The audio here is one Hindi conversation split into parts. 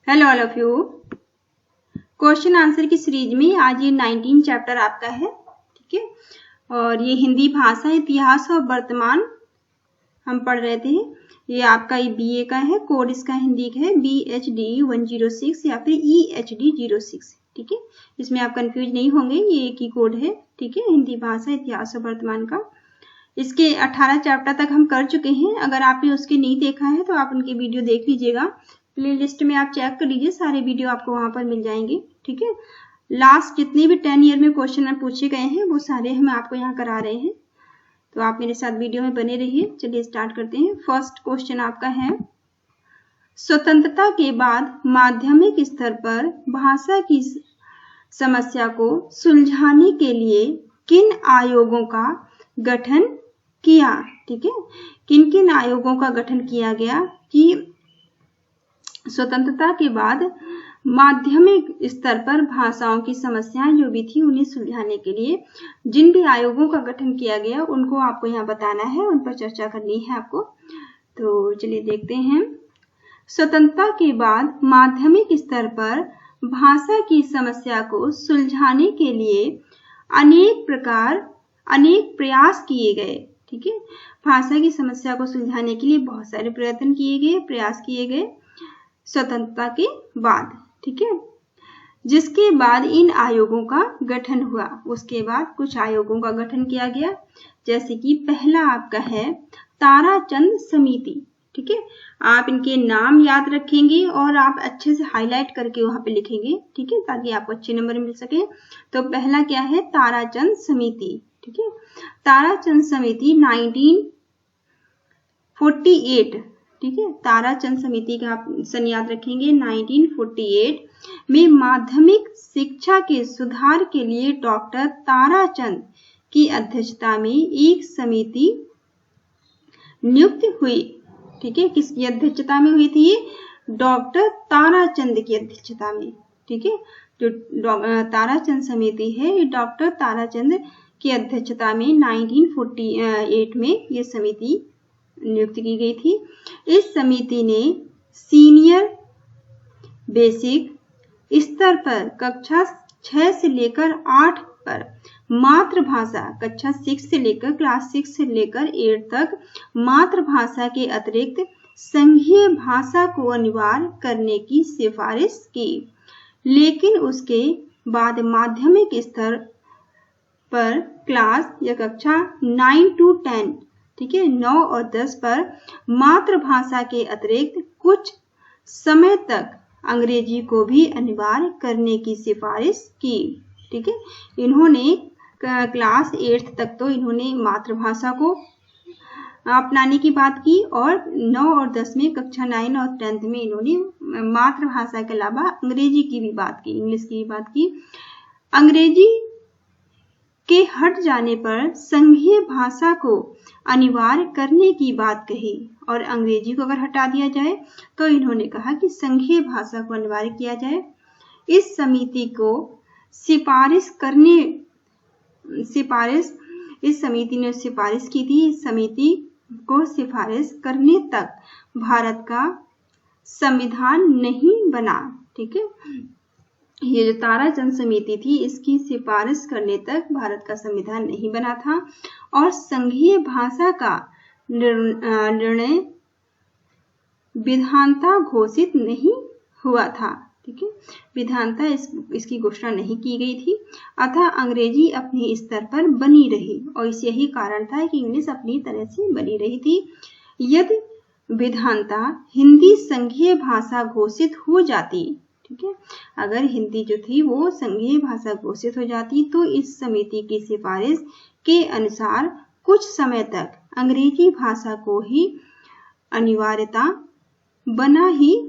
Hello all of you. Question answer की सीरीज में आज ये 19 चैप्टर आपका है, ठीक है। और ये हिंदी भाषा, इतिहास और वर्तमान हम पढ़ रहे थे। ये आपका बीए का है, कोड इसका हिंदी का है BHD 106 या फिर EHD 06, ठीक है। इसमें आप कंफ्यूज नहीं होंगे, ये एक ही कोड है, ठीक है। हिंदी भाषा, इतिहास और वर्तमान का इसके 18 चैप्टर तक हम कर चुके हैं। अगर आपने उसके नहीं देखा है तो आप उनकी वीडियो देख लीजिएगा। प्ले लिस्ट में आप चेक कर लीजिए, सारे वीडियो आपको वहां पर मिल जाएंगे, ठीक है। लास्ट जितने भी 10 ईयर में क्वेश्चन पूछे गए हैं वो सारे हम आपको यहाँ करा रहे हैं, तो आप मेरे साथ वीडियो में बने रहिए। चलिए स्टार्ट करते हैं। फर्स्ट क्वेश्चन आपका है, स्वतंत्रता के बाद माध्यमिक स्तर पर भाषा की समस्या को सुलझाने के लिए किन आयोगों का गठन किया, ठीक है। किन किन आयोगों का गठन किया गया कि स्वतंत्रता के बाद माध्यमिक स्तर पर भाषाओं की समस्याएं जो भी थी उन्हें सुलझाने के लिए जिन भी आयोगों का गठन किया गया उनको आपको यहाँ बताना है, उन पर चर्चा करनी है आपको। तो चलिए देखते हैं। स्वतंत्रता के बाद माध्यमिक स्तर पर भाषा की समस्या को सुलझाने के लिए अनेक प्रयास किए गए, ठीक है। भाषा की समस्या को सुलझाने के लिए बहुत सारे प्रयत्न किए गए, प्रयास किए गए स्वतंत्रता के बाद, ठीक है। जिसके बाद इन आयोगों का गठन हुआ। उसके बाद कुछ आयोगों का गठन किया गया, जैसे कि पहला आपका है ताराचंद समिति, ठीक है। आप इनके नाम याद रखेंगे और आप अच्छे से हाईलाइट करके वहां पे लिखेंगे, ठीक है, ताकि आपको अच्छे नंबर मिल सके। तो पहला क्या है, ताराचंद समिति, ठीक है। ताराचंद समिति 1948, ठीक है। ताराचंद समिति का आप सन याद रखेंगे। 1948 में माध्यमिक शिक्षा के सुधार के लिए डॉक्टर ताराचंद की अध्यक्षता में एक समिति नियुक्त हुई, ठीक है। किसकी अध्यक्षता में हुई थी? डॉक्टर ताराचंद की अध्यक्षता में, ठीक है। जो ताराचंद समिति है ये डॉक्टर ताराचंद की अध्यक्षता में 1948 में ये समिति नियुक्त की गई थी। इस समिति ने सीनियर बेसिक स्तर पर कक्षा 6 से लेकर 8 पर मातृभाषा, कक्षा 6 से लेकर क्लास 6 से लेकर 8 तक मातृभाषा के अतिरिक्त संघीय भाषा को अनिवार्य करने की सिफारिश की, लेकिन उसके बाद माध्यमिक स्तर पर क्लास या कक्षा 9 to 10, ठीक है, 9 और 10 पर मातृभाषा के अतिरिक्त कुछ समय तक अंग्रेजी को भी अनिवार्य करने की सिफारिश की, ठीक है। इन्होंने क्लास 8 तक तो इन्होंने मातृभाषा को अपनाने की बात की और 9 और 10 में कक्षा 9 और 10th में इन्होंने मातृभाषा के अलावा अंग्रेजी की भी बात की, इंग्लिश की भी बात की। अंग्रेजी के हट जाने पर संघीय भाषा को अनिवार्य करने की बात कही और अंग्रेजी को अगर हटा दिया जाए तो इन्होंने कहा कि संघीय भाषा को अनिवार्य किया जाए। इस समिति को इस समिति ने सिफारिश की थी। इस समिति को सिफारिश करने तक भारत का संविधान नहीं बना, ठीक है। ये जो ताराचंद समिति थी इसकी सिफारिश करने तक भारत का संविधान नहीं बना था और संघीय भाषा का निर्णय विधानता घोषित नहीं हुआ था, ठीक है। विधानता इसकी घोषणा नहीं की गई थी, अतः अंग्रेजी अपने स्तर पर बनी रही और इस यही कारण था कि इंग्लिश अपनी तरह से बनी रही थी। यदि विधानता हिंदी संघीय भाषा घोषित हो जाती, ठीक है, अगर हिंदी जो थी वो संघीय भाषा घोषित हो जाती तो इस समिति की सिफारिश के अनुसार कुछ समय तक अंग्रेजी भाषा को ही अनिवार्यता बनी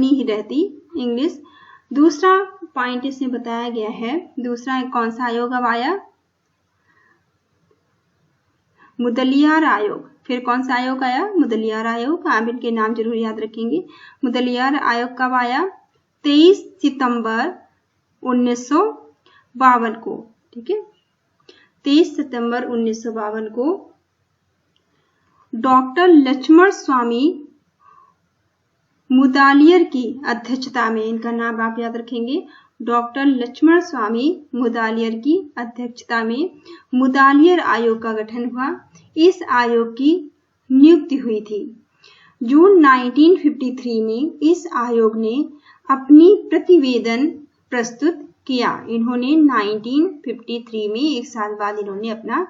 ही रहती, इंग्लिश। दूसरा पॉइंट इसमें बताया गया है, दूसरा कौन सा आयोग अब आया? मुदलियार आयोग। फिर कौन सा आयोग आया? मुदलियार आयोग। आप इनके नाम जरूर याद रखेंगे। मुदलियार आयोग कब आया? 23 सितंबर 1952 को, ठीक है। 23 सितंबर 1952 को डॉक्टर लक्ष्मण स्वामी मुदालियर की अध्यक्षता में, इनका नाम आप याद रखेंगे, डॉक्टर लक्ष्मण स्वामी मुदालियर की अध्यक्षता में मुदालियर आयोग का गठन हुआ। इस आयोग की नियुक्ति हुई थी। जून 1953 में इस आयोग ने अपनी प्रतिवेदन प्रस्तुत किया। इन्होंने 1953 में, एक साल बाद इन्होंने अपना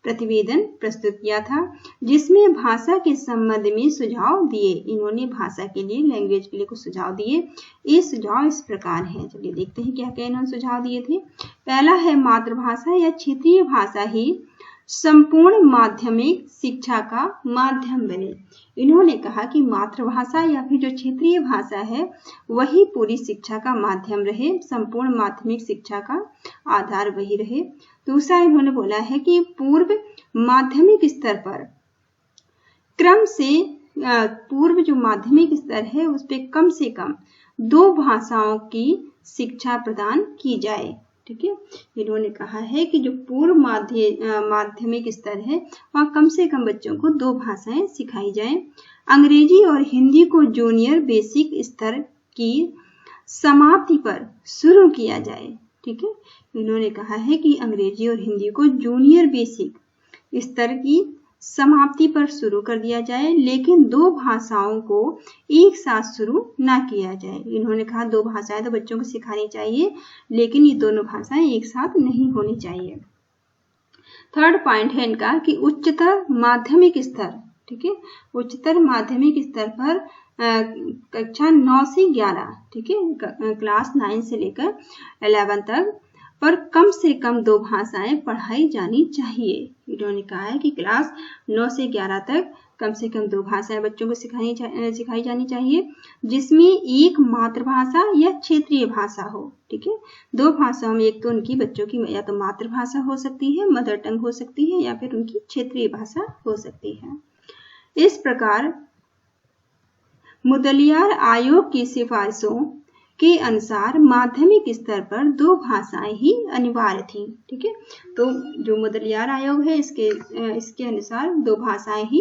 प्रतिवेदन प्रस्तुत किया था, जिसमें भाषा के संबंध में सुझाव दिए। इन्होंने भाषा के लिए, लैंग्वेज के लिए कुछ सुझाव दिए। ये सुझाव इस प्रकार हैं, चलिए देखते हैं क्या क्या इन्होंने सुझाव दिए थे। पहला है, मातृभाषा या क्षेत्रीय भाषा ही संपूर्ण माध्यमिक शिक्षा का माध्यम बने। इन्होंने कहा कि मातृभाषा या फिर जो क्षेत्रीय भाषा है वही पूरी शिक्षा का माध्यम रहे, संपूर्ण माध्यमिक शिक्षा का आधार वही रहे। दूसरा इन्होंने बोला है कि पूर्व माध्यमिक स्तर पर क्रम से पूर्व जो माध्यमिक स्तर है उस पर कम से कम 2 भाषाओं की शिक्षा प्रदान की जाए। ठीक है, इन्होंने कहा है कि जो पूर्व माध्यमिक स्तर है वहाँ कम से कम बच्चों को 2 भाषाएं सिखाई जाएं। अंग्रेजी और हिंदी को जूनियर बेसिक स्तर की समाप्ति पर शुरू किया जाए। ठीक है, इन्होंने कहा है कि अंग्रेजी और हिंदी को जूनियर बेसिक स्तर की समाप्ति पर शुरू कर दिया जाए, लेकिन 2 भाषाओं को एक साथ शुरू ना किया जाए। इन्होंने कहा 2 भाषाएं तो बच्चों को सिखानी चाहिए, लेकिन ये दोनों भाषाएं एक साथ नहीं होनी चाहिए। थर्ड पॉइंट है इनका कि उच्चतर माध्यमिक स्तर, ठीक है, उच्चतर माध्यमिक स्तर पर कक्षा 9 से 11, ठीक है, क्लास 9 से लेकर 11 तक पर कम से कम 2 भाषाएं पढ़ाई जानी चाहिए। इन्होंने कहा है कि क्लास 9 से 11 तक कम से कम 2 भाषाएं बच्चों को सिखाई जानी चाहिए, जिसमें एक मातृभाषा या क्षेत्रीय भाषा हो। ठीक है, 2 भाषाओं में एक तो उनकी बच्चों की या तो मातृभाषा हो सकती है, मदर टंग हो सकती है, या फिर उनकी क्षेत्रीय भाषा हो सकती है। इस प्रकार मुदलियार आयोग की सिफारिशों के अनुसार माध्यमिक स्तर पर 2 भाषाएं ही अनिवार्य थी। ठीक है, तो जो मुदलियार आयोग है इसके अनुसार 2 भाषाएं ही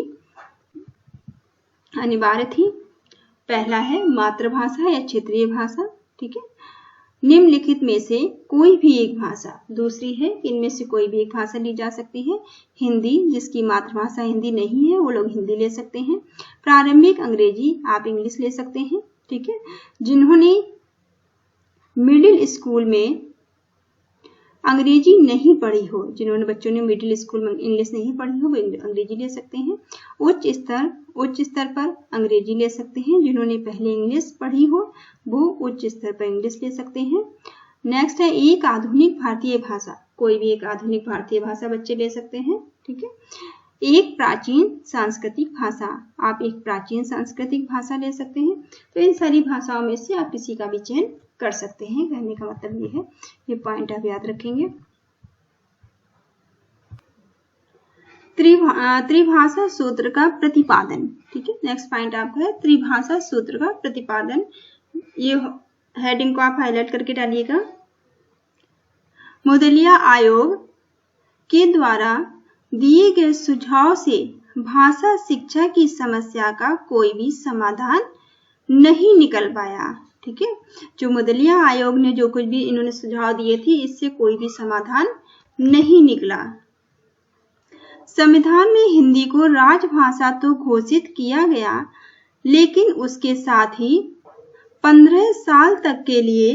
अनिवार्य थी। पहला है मातृभाषा या क्षेत्रीय भाषा। ठीक है, निम्नलिखित में से कोई भी एक भाषा, दूसरी है इनमें से कोई भी एक भाषा ली जा सकती है। हिंदी, जिसकी मातृभाषा हिंदी नहीं है वो लोग हिंदी ले सकते हैं। प्रारंभिक अंग्रेजी, आप इंग्लिश ले सकते हैं। ठीक है, जिन्होंने मिडिल स्कूल में अंग्रेजी नहीं पढ़ी हो, जिन्होंने बच्चों ने मिडिल स्कूल में इंग्लिश नहीं पढ़ी हो, वो अंग्रेजी ले सकते हैं। उच्च स्तर पर अंग्रेजी ले सकते हैं। जिन्होंने पहले इंग्लिश पढ़ी हो वो उच्च स्तर पर इंग्लिश ले सकते हैं। नेक्स्ट है एक आधुनिक भारतीय भाषा, कोई भी एक आधुनिक भारतीय भाषा बच्चे ले सकते हैं। ठीक है, एक प्राचीन सांस्कृतिक भाषा, आप एक प्राचीन सांस्कृतिक भाषा ले सकते हैं। तो इन सारी भाषाओं में से आप किसी का भी चयन कर सकते हैं, कहने का मतलब ये है। ये पॉइंट आप याद रखेंगे। त्रिभाषा सूत्र का प्रतिपादन। ठीक है, नेक्स्ट पॉइंट आपका है त्रिभाषा सूत्र का प्रतिपादन। ये हेडिंग को आप हाईलाइट करके डालिएगा। मुदलिया आयोग के द्वारा दिए गए सुझाव से भाषा शिक्षा की समस्या का कोई भी समाधान नहीं निकल पाया। ठीक है, जो मुदलिया आयोग ने जो कुछ भी इन्होंने सुझाव दिए थे इससे कोई भी समाधान नहीं निकला। संविधान में हिंदी को राजभाषा तो घोषित किया गया, लेकिन उसके साथ ही 15 साल तक के लिए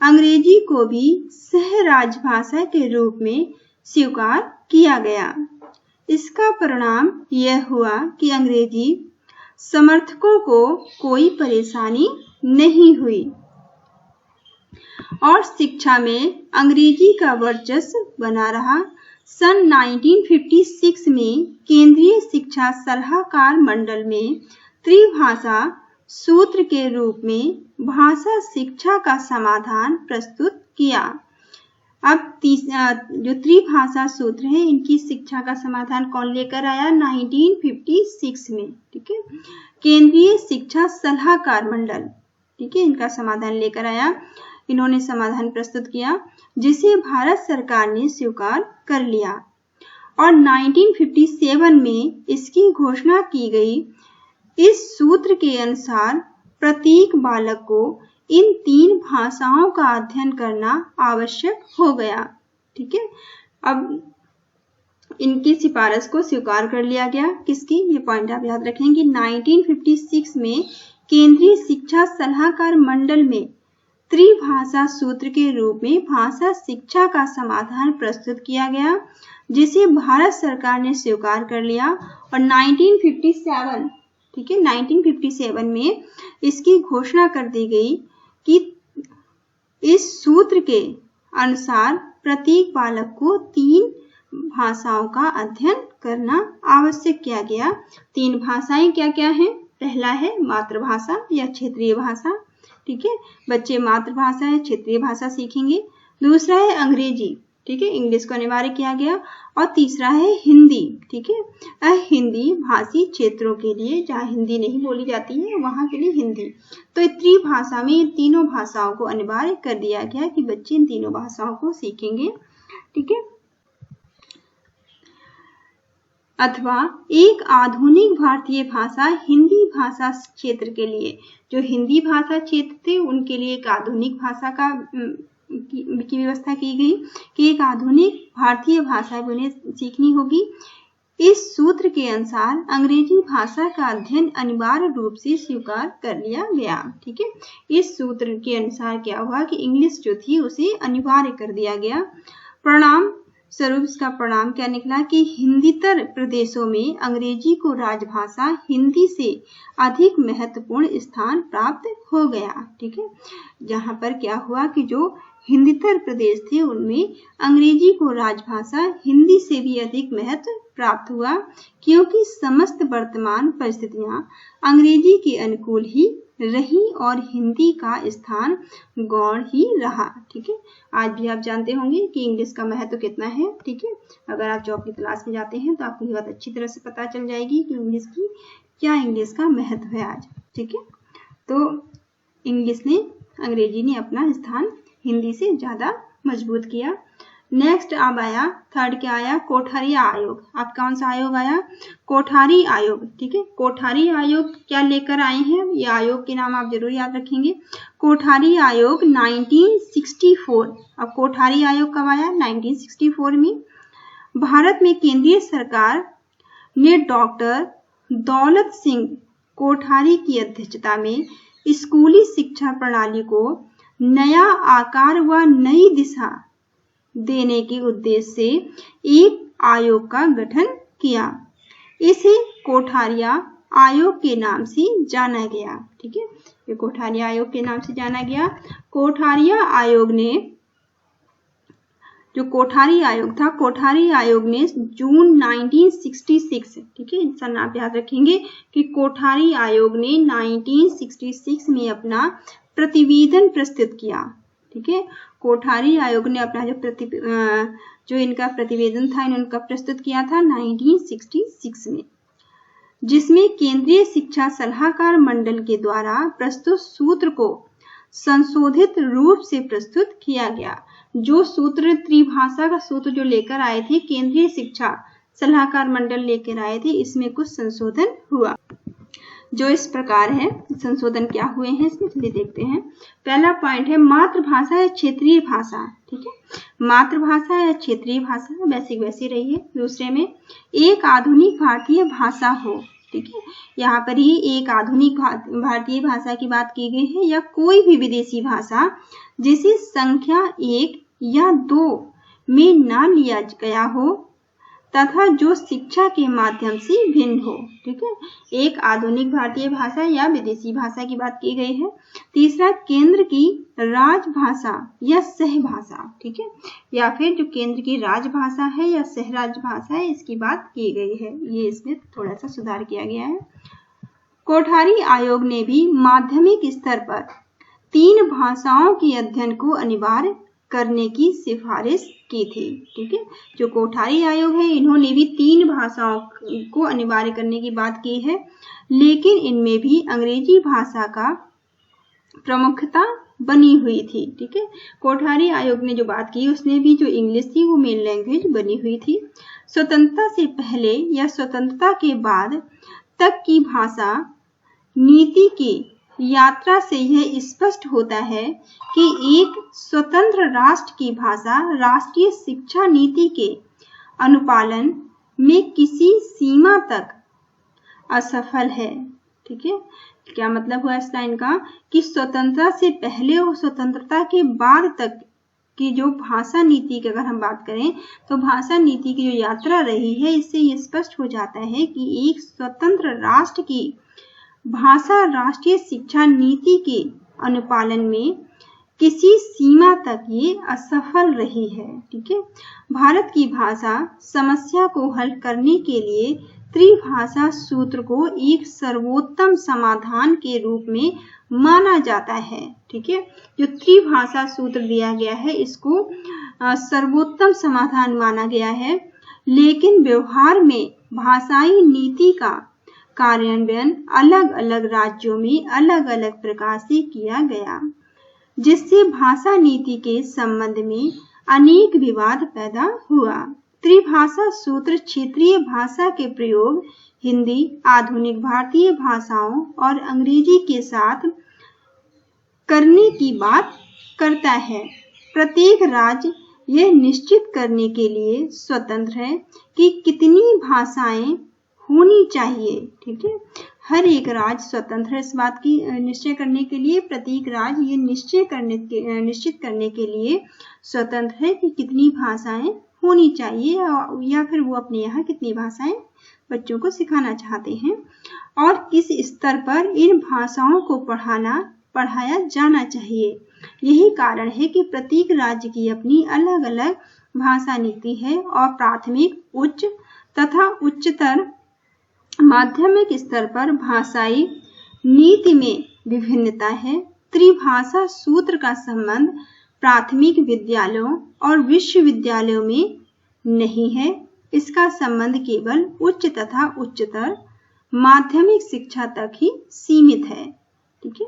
अंग्रेजी को भी सह राजभाषा के रूप में स्वीकार किया गया। इसका परिणाम यह हुआ कि अंग्रेजी समर्थकों को कोई परेशानी नहीं हुई और शिक्षा में अंग्रेजी का वर्चस्व बना रहा। सन 1956 में केंद्रीय शिक्षा सलाहकार मंडल में त्रिभाषा सूत्र के रूप में भाषा शिक्षा का समाधान प्रस्तुत किया। अब जो त्रिभाषा सूत्र है इनकी शिक्षा का समाधान कौन लेकर आया? 1956 में। ठीक है, केंद्रीय शिक्षा सलाहकार मंडल, ठीक है, इनका समाधान लेकर आया। इन्होंने समाधान प्रस्तुत किया जिसे भारत सरकार ने स्वीकार कर लिया और 1957 में इसकी घोषणा की गई। इस सूत्र के अनुसार प्रत्येक बालक को इन 3 भाषाओं का अध्ययन करना आवश्यक हो गया। ठीक है, अब इनकी सिफारिश को स्वीकार कर लिया गया। किसकी? ये पॉइंट आप याद रखेंगे। 1956 में केंद्रीय शिक्षा सलाहकार मंडल में त्रिभाषा सूत्र के रूप में भाषा शिक्षा का समाधान प्रस्तुत किया गया, जिसे भारत सरकार ने स्वीकार कर लिया। और 1957, ठीक है, 1957 में इसकी घोषणा कर दी गई कि इस सूत्र के अनुसार प्रत्येक बालक को 3 भाषाओं का अध्ययन करना आवश्यक किया गया। 3 भाषाएं क्या क्या हैं? पहला है मातृभाषा या क्षेत्रीय भाषा। ठीक है, बच्चे मातृभाषा या क्षेत्रीय भाषा सीखेंगे। दूसरा है अंग्रेजी, ठीक है, इंग्लिश को अनिवार्य किया गया। और तीसरा है हिंदी। ठीक है, हिंदी भाषी क्षेत्रों के लिए, जहाँ हिंदी नहीं बोली जाती है वहां के लिए हिंदी। तो त्रिभाषा में इन तीनों भाषाओं को अनिवार्य कर दिया गया कि बच्चे इन तीनों भाषाओं को सीखेंगे। ठीक है, अथवा एक आधुनिक भारतीय भाषा हिंदी भाषा क्षेत्र के लिए, जो हिंदी भाषा क्षेत्र थे उनके लिए एक आधुनिक भाषा की व्यवस्था की गई कि एक आधुनिक भारतीय भाषा भी उन्हें सीखनी होगी। इस सूत्र के अनुसार अंग्रेजी भाषा का अध्ययन अनिवार्य रूप से स्वीकार कर लिया गया। ठीक है, इस सूत्र के अनुसार क्या हुआ कि इंग्लिश जो थी उसे अनिवार्य कर दिया गया। परिणाम स्वरूप इसका परिणाम क्या निकला कि हिंदीतर प्रदेशों में अंग्रेजी को राजभाषा हिंदी से अधिक महत्वपूर्ण स्थान प्राप्त हो गया। ठीक है, जहां पर क्या हुआ कि जो हिंदीतर प्रदेश थे उनमें अंग्रेजी को राजभाषा हिंदी से भी अधिक महत्व प्राप्त हुआ, क्योंकि समस्त वर्तमान परिस्थितियां अंग्रेजी के अनुकूल ही रही और हिंदी का स्थान गौण ही रहा। ठीक है, आज भी आप जानते होंगे कि इंग्लिश का महत्व कितना है। ठीक है, अगर आप जॉब की तलाश में जाते हैं तो आपको ये बात अच्छी तरह से पता चल जाएगी कि इंग्लिश का महत्व है आज। ठीक है, तो अंग्रेजी ने अपना स्थान हिंदी से ज्यादा मजबूत किया। नेक्स्ट अब आया, थर्ड क्या आया? कोठारी आयोग। अब कौन सा आयोग आया? कोठारी आयोग। ठीक है, कोठारी आयोग क्या लेकर आए हैं? ये आयोग के नाम आप जरूर याद रखेंगे। कोठारी आयोग 1964। अब कोठारी आयोग कब आया? 1964 में। भारत में केंद्रीय सरकार ने डॉक्टर दौलत सिंह कोठारी की अध्यक्षता में स्कूली शिक्षा प्रणाली को नया आकार व नई दिशा देने के उद्देश्य से एक आयोग का गठन किया। इसे कोठारिया आयोग के नाम से जाना गया। ठीक है, ये कोठारिया आयोग के नाम से जाना गया। कोठारिया आयोग ने, जो कोठारी आयोग था, कोठारी आयोग ने जून 1966, ठीक है, इसका नाम याद रखेंगे कि कोठारी आयोग ने 1966 में अपना प्रतिवेदन प्रस्तुत किया। ठीक है, कोठारी आयोग ने अपना जो इनका प्रतिवेदन था इनका प्रस्तुत किया था 1966 में, जिसमें केंद्रीय शिक्षा सलाहकार मंडल के द्वारा प्रस्तुत सूत्र को संशोधित रूप से प्रस्तुत किया गया। जो सूत्र त्रिभाषा का सूत्र जो लेकर आए थे केंद्रीय शिक्षा सलाहकार मंडल लेकर आए थे, इसमें कुछ संशोधन हुआ जो इस प्रकार है। संशोधन क्या हुए हैं इसमें चलिए देखते हैं। पहला पॉइंट है मातृभाषा या क्षेत्रीय भाषा। ठीक है, मातृभाषा या क्षेत्रीय भाषा बेसिक वैसी रही है। दूसरे में एक आधुनिक भारतीय भाषा हो। ठीक है, यहाँ पर ही एक आधुनिक भारतीय भाषा की बात की गई है, या कोई भी विदेशी भाषा जिसे संख्या 1 या 2 में ना लिया गया हो तथा जो शिक्षा के माध्यम से भिन्न हो। ठीक है, एक आधुनिक भारतीय भाषा या विदेशी भाषा की बात की गई है। तीसरा, केंद्र की राजभाषा या सहभाषा। ठीक है, या फिर जो केंद्र की राजभाषा है या सहराजभाषा है इसकी बात की गई है। ये इसमें थोड़ा सा सुधार किया गया है। कोठारी आयोग ने भी माध्यमिक स्तर पर 3 भाषाओं के अध्ययन को अनिवार्य करने की सिफारिश की थी। ठीक है, जो कोठारी आयोग है इन्होंने भी 3 भाषाओं को अनिवार्य करने की बात की है, लेकिन इनमें भी अंग्रेजी भाषा का प्रमुखता बनी हुई थी। ठीक है, कोठारी आयोग ने जो बात की उसमें भी जो इंग्लिश थी वो मेन लैंग्वेज बनी हुई थी। स्वतंत्रता से पहले या स्वतंत्रता के बाद तक की भाषा नीति के यात्रा से यह स्पष्ट होता है कि एक स्वतंत्र राष्ट्र की भाषा राष्ट्रीय शिक्षा नीति के अनुपालन में किसी सीमा तक असफल है। ठीक है, क्या मतलब हुआ इस लाइन का कि स्वतंत्रता से पहले और स्वतंत्रता के बाद तक की जो भाषा नीति की अगर हम बात करें तो भाषा नीति की जो यात्रा रही है, इससे ये स्पष्ट हो जाता है कि एक स्वतंत्र राष्ट्र की भाषा राष्ट्रीय शिक्षा नीति के अनुपालन में किसी सीमा तक ये असफल रही है। ठीक है, भारत की भाषा समस्या को हल करने के लिए त्रिभाषा सूत्र को एक सर्वोत्तम समाधान के रूप में माना जाता है। ठीक है, जो त्रिभाषा सूत्र दिया गया है इसको सर्वोत्तम समाधान माना गया है, लेकिन व्यवहार में भाषाई नीति का कार्यान्वयन अलग अलग राज्यों में अलग अलग प्रकार से किया गया, जिससे भाषा नीति के संबंध में अनेक विवाद पैदा हुआ। त्रिभाषा सूत्र क्षेत्रीय भाषा के प्रयोग हिंदी, आधुनिक भारतीय भाषाओं और अंग्रेजी के साथ करने की बात करता है। प्रत्येक राज्य यह निश्चित करने के लिए स्वतंत्र है कि कितनी भाषाएं होनी चाहिए। ठीक है, हर एक राज्य स्वतंत्र है इस बात की निश्चय करने के लिए, प्रत्येक राज्य ये निश्चित करने के लिए स्वतंत्र है कि कितनी भाषाएं होनी चाहिए या फिर वो अपने यहाँ कितनी भाषाएं बच्चों को सिखाना चाहते हैं और किस स्तर पर इन भाषाओं को पढ़ाया जाना चाहिए। यही कारण है कि प्रत्येक राज्य की अपनी अलग अलग भाषा नीति है और प्राथमिक, उच्च तथा उच्चतर माध्यमिक स्तर पर भाषाई नीति में विभिन्नता है। त्रिभाषा सूत्र का संबंध प्राथमिक विद्यालयों और विश्वविद्यालयों में नहीं है, इसका संबंध केवल उच्च तथा उच्चतर माध्यमिक शिक्षा तक ही सीमित है। ठीक है,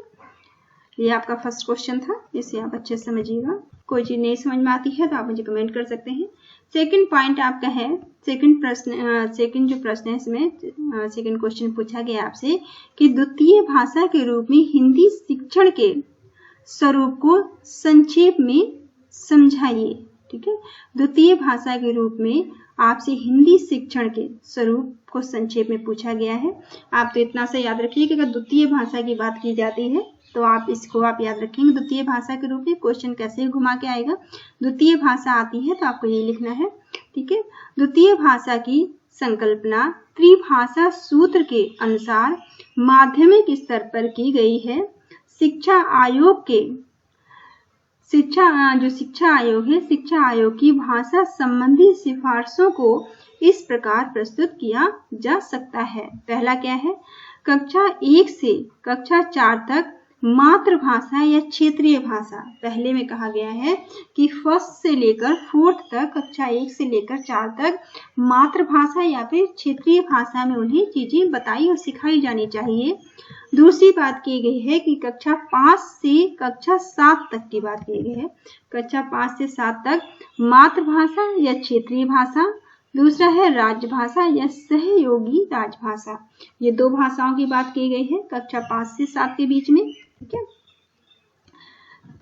ये आपका फर्स्ट क्वेश्चन था, इसे आप अच्छे से समझिएगा। कोई चीज नहीं समझ में आती है तो आप मुझे कमेंट कर सकते हैं। सेकंड पॉइंट आपका है, सेकंड जो प्रश्न है इसमें सेकंड क्वेश्चन पूछा गया आपसे कि द्वितीय भाषा के रूप में हिंदी शिक्षण के स्वरूप को संक्षेप में समझाइए। ठीक है, द्वितीय भाषा के रूप में आपसे हिंदी शिक्षण के स्वरूप को संक्षेप में पूछा गया है। आप तो इतना सा याद रखिए कि अगर द्वितीय भाषा की बात की जाती है तो आप इसको याद रखेंगे। द्वितीय भाषा के रूप में क्वेश्चन कैसे घुमा के आएगा, द्वितीय भाषा आती है तो आपको ये लिखना है। ठीक है, द्वितीय भाषा की संकल्पना त्रिभाषा सूत्र के अनुसार माध्यमिक स्तर पर की गई है। शिक्षा आयोग की भाषा संबंधी सिफारिशों को इस प्रकार प्रस्तुत किया जा सकता है। पहला क्या है, कक्षा 1 से कक्षा 4 तक मातृभाषा या क्षेत्रीय भाषा। पहले में कहा गया है कि फर्स्ट से लेकर 4th तक, कक्षा 1 से लेकर 4 तक मातृभाषा या फिर क्षेत्रीय भाषा में उन्हें चीजें बताई और सिखाई जानी चाहिए। दूसरी बात की गई है कि कक्षा 5 से कक्षा 7 तक की बात की गई है, कक्षा 5 से 7 तक मातृभाषा या क्षेत्रीय भाषा। दूसरा है राजभाषा या सहयोगी राजभाषा। ये दो भाषाओं की बात की गई है कक्षा 5 से 7 के बीच में। ठीक है,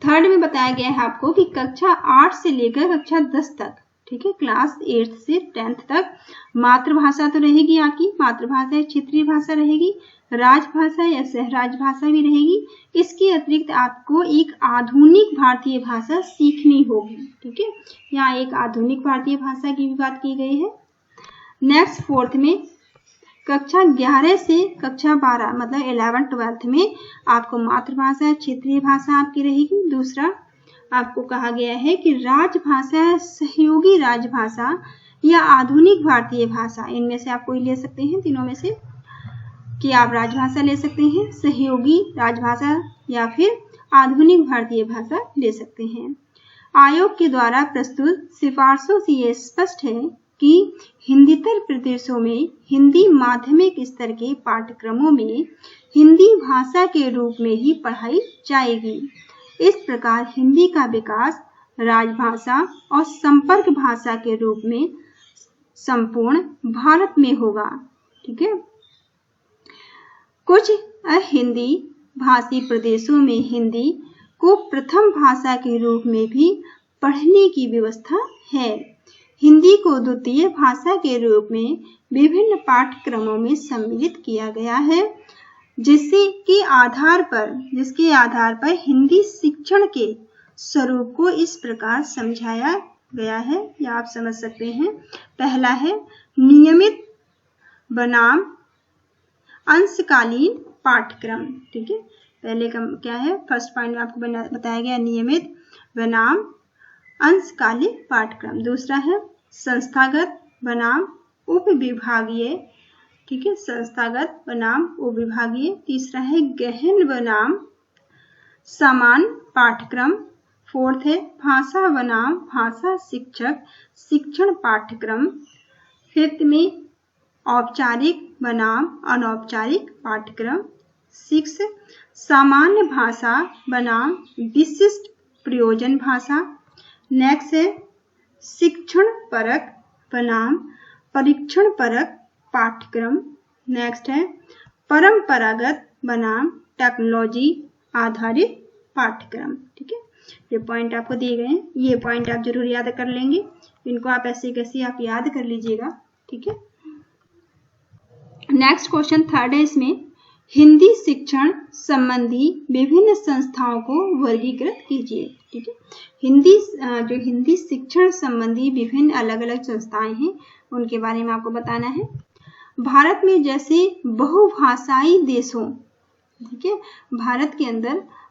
थर्ड में बताया गया है आपको कि कक्षा 8 से लेकर कक्षा 10 तक, ठीक है, क्लास 8 से 10th तक मातृभाषा तो रहेगी, आपकी मातृभाषा या क्षेत्रीय भाषा रहेगी, राजभाषा या सहराज भाषा भी रहेगी। इसके अतिरिक्त आपको एक आधुनिक भारतीय भाषा सीखनी होगी। ठीक है, यहाँ एक आधुनिक भारतीय भाषा की भी बात की गई है। नेक्स्ट 4th में कक्षा 11 से कक्षा 12 मतलब 11th-12th में आपको मातृभाषा क्षेत्रीय भाषा आपकी रहेगी। दूसरा आपको कहा गया है कि राजभाषा, सहयोगी राजभाषा या आधुनिक भारतीय भाषा, इनमें से आप कोई ले सकते हैं, तीनों में से कि आप राजभाषा ले सकते हैं, सहयोगी राजभाषा या फिर आधुनिक भारतीय भाषा ले सकते हैं। आयोग के द्वारा प्रस्तुत सिफारिशों से यह स्पष्ट है कि हिंदीतर प्रदेशों में हिंदी माध्यमिक स्तर के पाठ्यक्रमों में हिंदी भाषा के रूप में ही पढ़ाई जाएगी। इस प्रकार हिंदी का विकास राजभाषा और संपर्क भाषा के रूप में संपूर्ण भारत में होगा। ठीक है, कुछ हिंदी भाषी प्रदेशों में हिंदी को प्रथम भाषा के रूप में भी पढ़ने की व्यवस्था है। हिंदी को द्वितीय भाषा के रूप में विभिन्न पाठ्यक्रमों में सम्मिलित किया गया है, जिसके आधार पर हिंदी शिक्षण के स्वरूप को इस प्रकार समझाया गया है, या आप समझ सकते हैं। पहला है नियमित बनाम अंशकालीन पाठ्यक्रम। ठीक है, पहले का क्या है, फर्स्ट पॉइंट में आपको बताया गया नियमित बनाम अंशकालीन पाठ्यक्रम। दूसरा है संस्थागत बनाम उपविभागीय। ठीक है, संस्थागत बनाम उपविभागीय। तीसरा है गहन बनाम समान पाठ्यक्रम। फोर्थ है भाषा बनाम भाषा शिक्षक शिक्षण पाठ्यक्रम। फिफ्थ में औपचारिक बनाम अनौपचारिक पाठ्यक्रम। सिक्स सामान्य भाषा बनाम विशिष्ट प्रयोजन भाषा। नेक्स्ट है शिक्षण परक बनाम परीक्षण परक पाठ्यक्रम। नेक्स्ट है परंपरागत बनाम टेक्नोलॉजी आधारित पाठ्यक्रम। ठीक है, ये पॉइंट आपको दिए गए हैं, ये पॉइंट आप जरूर याद कर लेंगे। इनको आप ऐसे कैसे आप याद कर लीजिएगा। ठीक है, नेक्स्ट क्वेश्चन थर्ड है, इसमें हिंदी शिक्षण संबंधी विभिन्न संस्थाओं को वर्गीकृत कीजिए। ठीक है, हिंदी शिक्षण संबंधी विभिन्न अलग अलग संस्थाएं हैं, उनके बारे में आपको बताना है। भारत में जैसे बहुभाषाई देशों, ठीक है,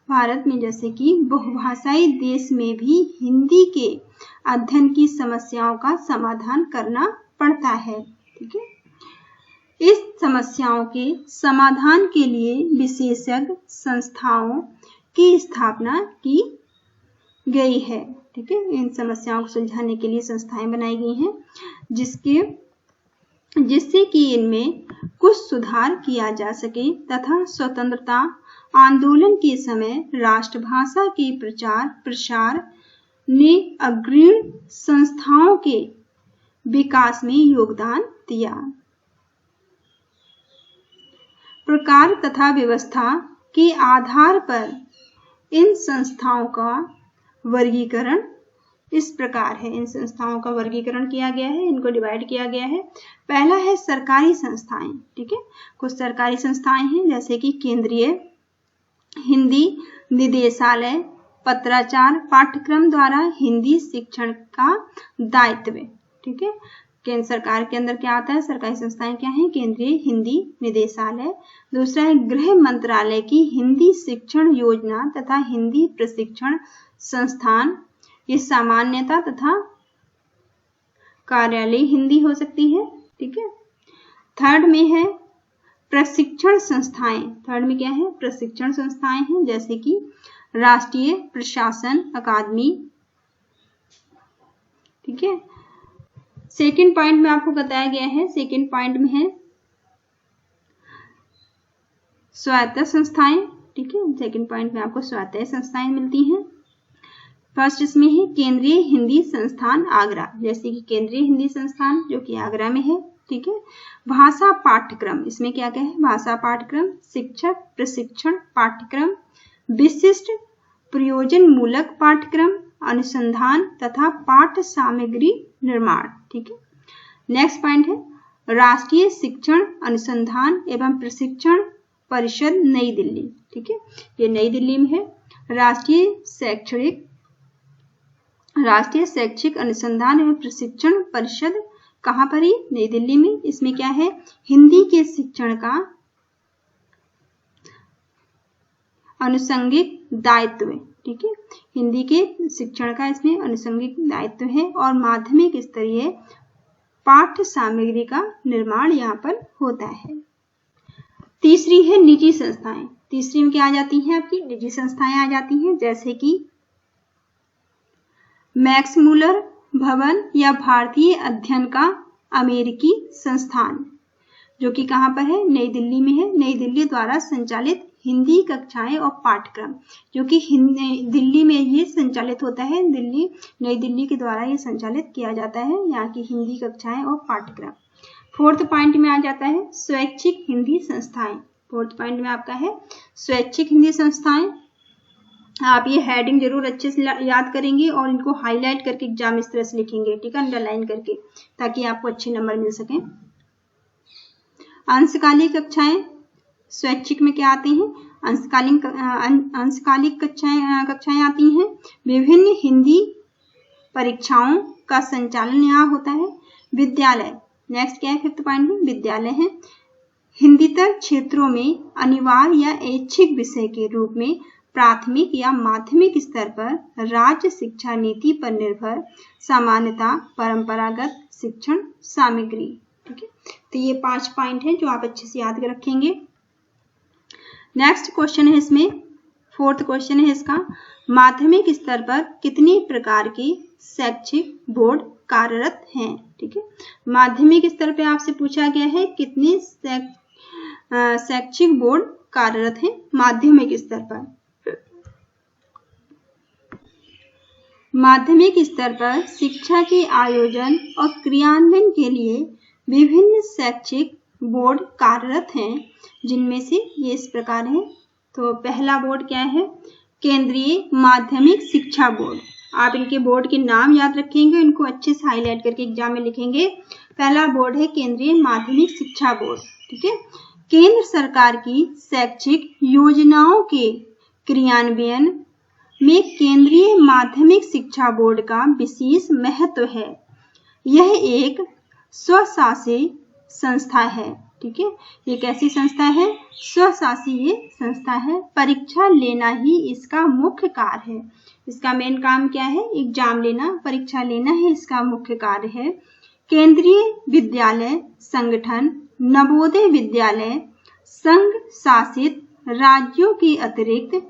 भारत में जैसे कि बहुभाषाई देश में भी हिंदी के अध्ययन की समस्याओं का समाधान करना पड़ता है। ठीक है, इस समस्याओं के समाधान के लिए विशेषज्ञ संस्थाओं की स्थापना की गई है। ठीक है, इन समस्याओं को सुलझाने के लिए संस्थाएं बनाई गई हैं, जिससे कि इनमें कुछ सुधार किया जा सके तथा स्वतंत्रता आंदोलन के समय राष्ट्रभाषा के प्रचार प्रसार ने अग्रणी संस्थाओं के विकास में योगदान दिया। प्रकार तथा व्यवस्था के आधार पर इन संस्थाओं का वर्गीकरण इस प्रकार है। इन संस्थाओं का वर्गीकरण किया गया है, इनको डिवाइड किया गया है। पहला है सरकारी संस्थाएं। ठीक है, कुछ सरकारी संस्थाएं हैं जैसे कि केंद्रीय हिंदी निदेशालय पत्राचार पाठ्यक्रम द्वारा हिंदी शिक्षण का दायित्व। ठीक है, केंद्र सरकार के अंदर क्या आता है, सरकारी संस्थाएं क्या हैं, केंद्रीय हिंदी निदेशालय। दूसरा है गृह मंत्रालय की हिंदी शिक्षण योजना तथा हिंदी प्रशिक्षण संस्थान, ये सामान्यता तथा कार्यालय हिंदी हो सकती है। ठीक है, थर्ड में है प्रशिक्षण संस्थाएं। थर्ड में क्या है, प्रशिक्षण संस्थाएं हैं जैसे कि राष्ट्रीय प्रशासन अकादमी। ठीक है, सेकंड पॉइंट में आपको बताया गया है, सेकंड पॉइंट में है स्वायत्त संस्थाएं। ठीक है, सेकंड पॉइंट में आपको स्वायत्त संस्थाएं मिलती हैं। फर्स्ट इसमें है केंद्रीय हिंदी संस्थान आगरा, जैसे कि केंद्रीय हिंदी संस्थान जो कि आगरा में है। ठीक है, भाषा पाठ्यक्रम, इसमें क्या क्या है, भाषा पाठ्यक्रम, शिक्षक प्रशिक्षण पाठ्यक्रम, विशिष्ट प्रयोजन मूलक पाठ्यक्रम, अनुसंधान तथा पाठ्य सामग्री निर्माण। ठीक है, नेक्स्ट पॉइंट है राष्ट्रीय शिक्षण अनुसंधान एवं प्रशिक्षण परिषद नई दिल्ली। ठीक है, ये नई दिल्ली में है। राष्ट्रीय शैक्षिक अनुसंधान एवं प्रशिक्षण परिषद कहाँ पर है, नई दिल्ली में। इसमें क्या है, हिंदी के शिक्षण का अनुषंगिक दायित्व। ठीक है, हिंदी के शिक्षण का इसमें अनुषंगिक दायित्व है और माध्यमिक स्तरीय पाठ्य सामग्री का निर्माण यहाँ पर होता है। तीसरी है निजी संस्थाएं। तीसरी में क्या आ जाती हैं, आपकी निजी संस्थाएं आ जाती हैं जैसे कि मैक्स मुलर भवन या भारतीय अध्ययन का अमेरिकी संस्थान, जो कि कहाँ पर है, नई दिल्ली में है। नई दिल्ली द्वारा संचालित हिंदी कक्षाएं और पाठ्यक्रम, जो कि दिल्ली में ये संचालित होता है, नई दिल्ली के द्वारा ये संचालित किया जाता है यहाँ की हिंदी कक्षाएं और पाठ्यक्रम। फोर्थ पॉइंट में आ जाता है स्वैच्छिक हिंदी संस्थाएं। 4th पॉइंट में आपका है स्वैच्छिक हिंदी संस्थाएं। आप ये हेडिंग जरूर अच्छे से याद करेंगे और इनको हाईलाइट करके एग्जाम इस तरह से लिखेंगे, ठीक है, अंडरलाइन करके, ताकि आपको अच्छे नंबर मिल सके। अंशकालिक कक्षाएं स्वैच्छिक में क्या आती हैं? अंशकालिक कक्षाएं आती हैं। विभिन्न हिंदी परीक्षाओं का संचालन यहाँ होता है। विद्यालय, नेक्स्ट क्या है 5th पॉइंट में? विद्यालय है। हिंदीतर क्षेत्रों में अनिवार्य या ऐच्छिक विषय के रूप में प्राथमिक या माध्यमिक स्तर पर राज्य शिक्षा नीति पर निर्भर सामान्यता परंपरागत शिक्षण सामग्री, ठीक है। तो ये 5 पॉइंट हैं जो आप अच्छे से याद रखेंगे। नेक्स्ट क्वेश्चन है इसमें, 4th क्वेश्चन है इसका, माध्यमिक स्तर पर कितनी प्रकार की शैक्षिक बोर्ड कार्यरत हैं, ठीक है। माध्यमिक स्तर पे आपसे पूछा गया है कितने शैक्षिक बोर्ड कार्यरत हैं माध्यमिक स्तर पर। माध्यमिक स्तर पर शिक्षा के आयोजन और क्रियान्वयन के लिए विभिन्न शैक्षिक बोर्ड कार्यरत हैं, जिनमें से ये इस प्रकार है। तो पहला बोर्ड क्या है? केंद्रीय माध्यमिक शिक्षा बोर्ड। आप इनके बोर्ड के नाम याद रखेंगे, इनको अच्छे से हाईलाइट करके एग्जाम में लिखेंगे। पहला बोर्ड है केंद्रीय माध्यमिक शिक्षा बोर्ड, ठीक है। केंद्र सरकार की शैक्षिक योजनाओं के क्रियान्वयन में केंद्रीय माध्यमिक शिक्षा बोर्ड का विशेष महत्व है। यह एक स्वशासी संस्था है, ठीक है। ये कैसी संस्था है? स्वशासी संस्था है। परीक्षा लेना ही इसका मुख्य कार्य है। इसका मेन काम क्या है? एग्जाम लेना, परीक्षा लेना ही इसका मुख्य कार्य है। केंद्रीय विद्यालय संगठन नवोदय विद्यालय संघ शासित राज्यों के अतिरिक्त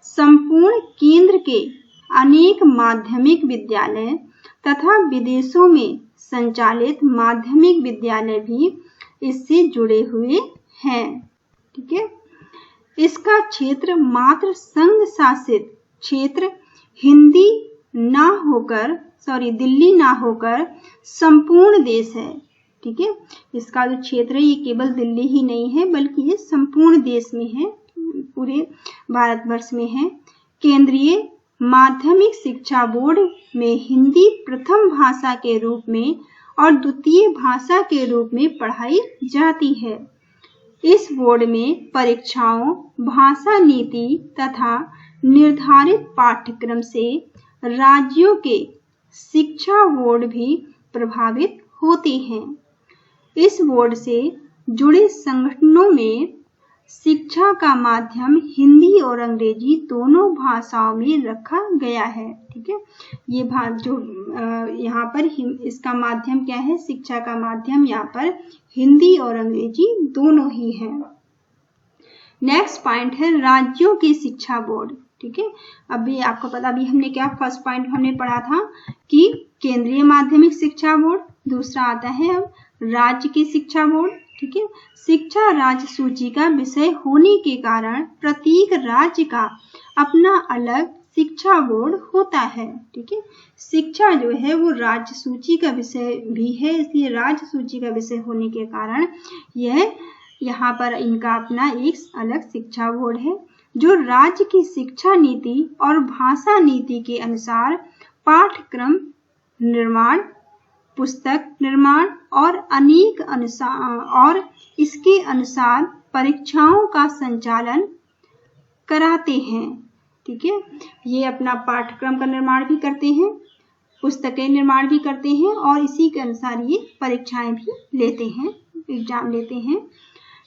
संपूर्ण केंद्र के अनेक माध्यमिक विद्यालय तथा विदेशों में संचालित माध्यमिक विद्यालय भी इससे जुड़े हुए हैं, ठीक है। इसका क्षेत्र मात्र संघ शासित क्षेत्र दिल्ली ना होकर संपूर्ण देश है, ठीक है। इसका जो क्षेत्र है ये केवल दिल्ली ही नहीं है, बल्कि ये संपूर्ण देश में है, पूरे भारतवर्ष में है। केंद्रीय माध्यमिक शिक्षा बोर्ड में हिंदी प्रथम भाषा के रूप में और द्वितीय भाषा के रूप में पढ़ाई जाती है। इस बोर्ड में परीक्षाओं, भाषा नीति तथा निर्धारित पाठ्यक्रम से राज्यों के शिक्षा बोर्ड भी प्रभावित होते हैं। इस बोर्ड से जुड़े संगठनों में शिक्षा का माध्यम हिंदी और अंग्रेजी दोनों भाषाओं में रखा गया है, ठीक है। ये यहाँ पर इसका माध्यम क्या है? शिक्षा का माध्यम यहाँ पर हिंदी और अंग्रेजी दोनों ही है। नेक्स्ट पॉइंट है राज्यों की शिक्षा बोर्ड, ठीक है। अभी आपको पता, अभी हमने क्या फर्स्ट पॉइंट हमने पढ़ा था कि केंद्रीय माध्यमिक शिक्षा बोर्ड, दूसरा आता है अब राज्य की शिक्षा बोर्ड, ठीक है। शिक्षा राज्य सूची का विषय होने के कारण प्रत्येक राज्य का अपना अलग शिक्षा बोर्ड होता है, ठीक है। शिक्षा जो है वो राज्य सूची का विषय भी है, इसलिए राज्य सूची का विषय होने के कारण यह यहाँ पर इनका अपना एक अलग शिक्षा बोर्ड है, जो राज्य की शिक्षा नीति और भाषा नीति के अनुसार पाठ्यक्रम निर्माण, पुस्तक निर्माण और इसके अनुसार परीक्षाओं का संचालन कराते हैं, ठीक है। ये अपना पाठ्यक्रम का निर्माण भी करते हैं, पुस्तकें निर्माण भी करते हैं और इसी के अनुसार ये परीक्षाएं भी लेते हैं, एग्जाम लेते हैं।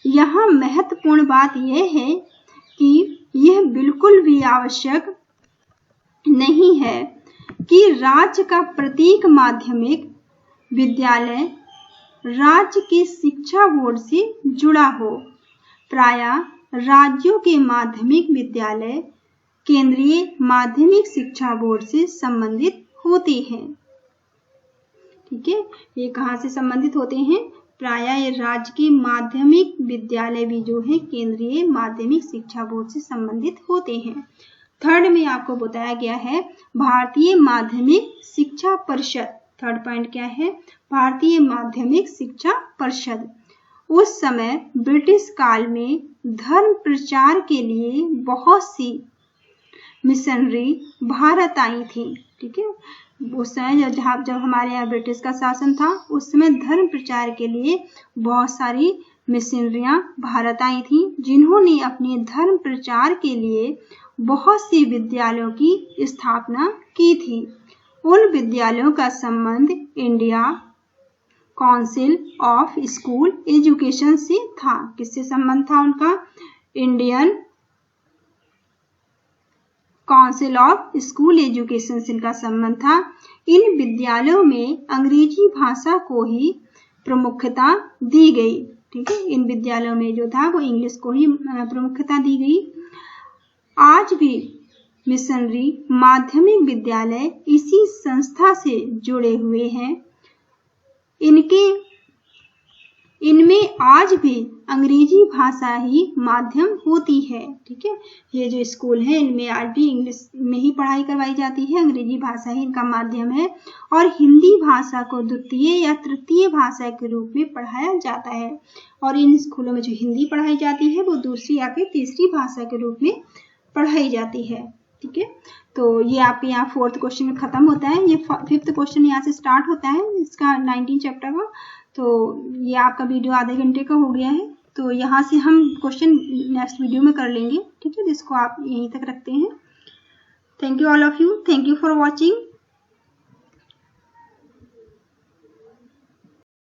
यहाँ महत्वपूर्ण बात यह है कि यह बिल्कुल भी आवश्यक नहीं है कि राज्य का प्रत्येक माध्यमिक विद्यालय राज्य के शिक्षा बोर्ड से जुड़ा हो। प्रायः राज्यों के माध्यमिक विद्यालय केंद्रीय माध्यमिक शिक्षा बोर्ड से संबंधित होते हैं, ठीक है। ये कहाँ से संबंधित होते हैं? प्रायः ये राज्य के माध्यमिक विद्यालय भी जो है केंद्रीय माध्यमिक शिक्षा बोर्ड से संबंधित होते हैं। थर्ड में आपको बताया गया है भारतीय माध्यमिक शिक्षा परिषद। थर्ड पॉइंट क्या है? भारतीय माध्यमिक शिक्षा परिषद। उस समय ब्रिटिश काल में धर्म प्रचार के लिए बहुत सी मिशनरी भारत आई थी। ठीक है, उस समय जब हमारे यहाँ ब्रिटिश का शासन था, उस समय धर्म प्रचार के लिए बहुत सारी मिशनरियां भारत आई थी, जिन्होंने अपने धर्म प्रचार के लिए बहुत सी विद्यालयों की स्थापना की थी। उन विद्यालयों का संबंध India council of school education से था। किससे संबंध था उनका? Indian council of school education से इनका संबंध था। इन विद्यालयों में अंग्रेजी भाषा को ही प्रमुखता दी गई। ठीक है, इन विद्यालयों में जो था वो इंग्लिश को ही प्रमुखता दी गई। आज भी मिशनरी माध्यमिक विद्यालय इसी संस्था से जुड़े हुए हैं। इनमें आज भी अंग्रेजी भाषा ही माध्यम होती है। ठीक है, ये जो स्कूल है इनमें आज भी इंग्लिश में ही पढ़ाई करवाई जाती है, अंग्रेजी भाषा ही इनका माध्यम है, और हिंदी भाषा को द्वितीय या तृतीय भाषा के रूप में पढ़ाया जाता है। और इन स्कूलों में जो हिंदी पढ़ाई जाती है वो दूसरी या फिर तीसरी भाषा के रूप में पढ़ाई जाती है। ठीक है, तो ये आपके यहाँ 4th क्वेश्चन में खत्म होता है। ये 5th क्वेश्चन यहाँ से स्टार्ट होता है इसका 19 चैप्टर का। तो ये आपका वीडियो आधे घंटे का हो गया है, तो यहाँ से हम क्वेश्चन नेक्स्ट वीडियो में कर लेंगे। ठीक है, जिसको आप यहीं तक रखते हैं। Thank you all of you, thank you for watching.